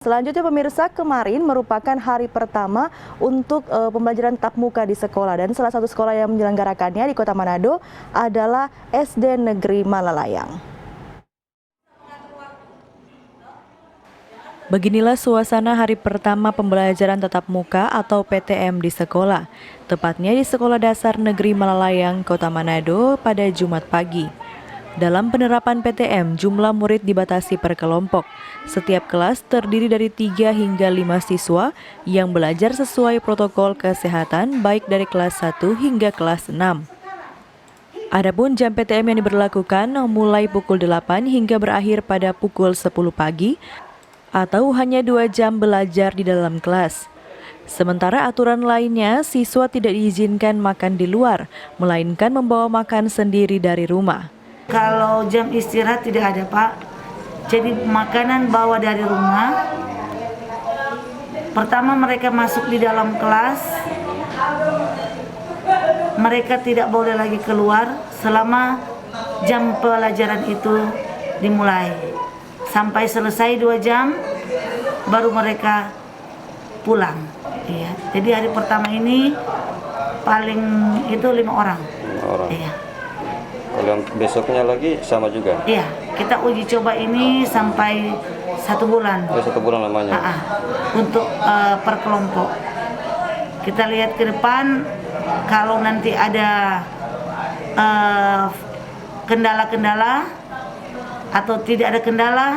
Selanjutnya pemirsa, kemarin merupakan hari pertama untuk pembelajaran tatap muka di sekolah, dan salah satu sekolah yang menyelenggarakannya di Kota Manado adalah SD Negeri Malalayang. Beginilah suasana hari pertama pembelajaran tatap muka atau PTM di sekolah, tepatnya di Sekolah Dasar Negeri Malalayang, Kota Manado pada Jumat pagi. Dalam penerapan PTM, jumlah murid dibatasi per kelompok. Setiap kelas terdiri dari 3 hingga 5 siswa yang belajar sesuai protokol kesehatan baik dari kelas 1 hingga kelas 6. Adapun jam PTM yang diberlakukan mulai pukul 8 hingga berakhir pada pukul 10 pagi atau hanya 2 jam belajar di dalam kelas. Sementara aturan lainnya, siswa tidak diizinkan makan di luar, melainkan membawa makan sendiri dari rumah. Kalau jam istirahat tidak ada, Pak. Jadi makanan bawa dari rumah. Pertama mereka masuk di dalam kelas. Mereka tidak boleh lagi keluar selama jam pelajaran itu dimulai. Sampai selesai 2 jam baru mereka pulang. Iya. Jadi hari pertama ini paling itu 5 orang. 5 orang. Iya. Kalau besoknya lagi sama juga? Iya, kita uji coba ini sampai 1 bulan. 1 bulan lamanya? Untuk per kelompok. Kita lihat ke depan, kalau nanti ada kendala-kendala atau tidak ada kendala,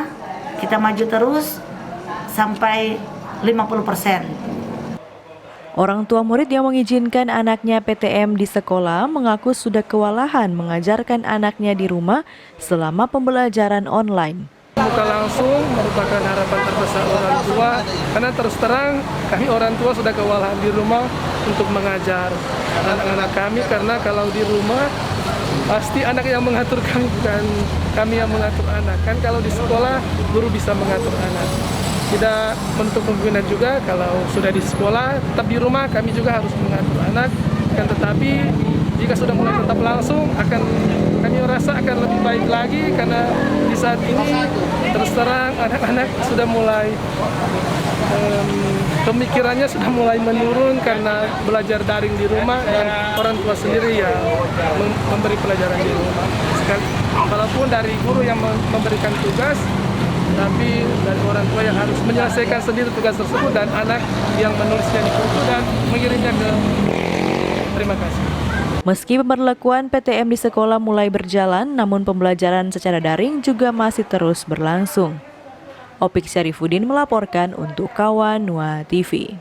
kita maju terus sampai 50%. Orang tua murid yang mengizinkan anaknya PTM di sekolah mengaku sudah kewalahan mengajarkan anaknya di rumah selama pembelajaran online. Muka langsung merupakan harapan terbesar orang tua, karena terus terang kami orang tua sudah kewalahan di rumah untuk mengajar anak-anak kami, karena kalau di rumah pasti anak yang mengatur kami, bukan kami yang mengatur anak. Kan kalau di sekolah guru bisa mengatur anak. Tidak menutup kemungkinan juga kalau sudah di sekolah, tetap di rumah kami juga harus mengatur anak. Kan tetapi jika sudah mulai tetap langsung, kami rasa akan lebih baik lagi, karena di saat ini terus terang anak-anak sudah mulai pemikirannya sudah mulai menurun karena belajar daring di rumah, dan orang tua sendiri yang memberi pelajaran di rumah. Walaupun dari guru yang memberikan tugas, tapi dari orang tua yang harus menyelesaikan sendiri tugas tersebut, dan anak yang menulisnya di buku dan mengirimnya ke. Terima kasih. Meski pemberlakuan PTM di sekolah mulai berjalan, namun pembelajaran secara daring juga masih terus berlangsung. Opik Syarifuddin melaporkan untuk Kawan Nuha TV.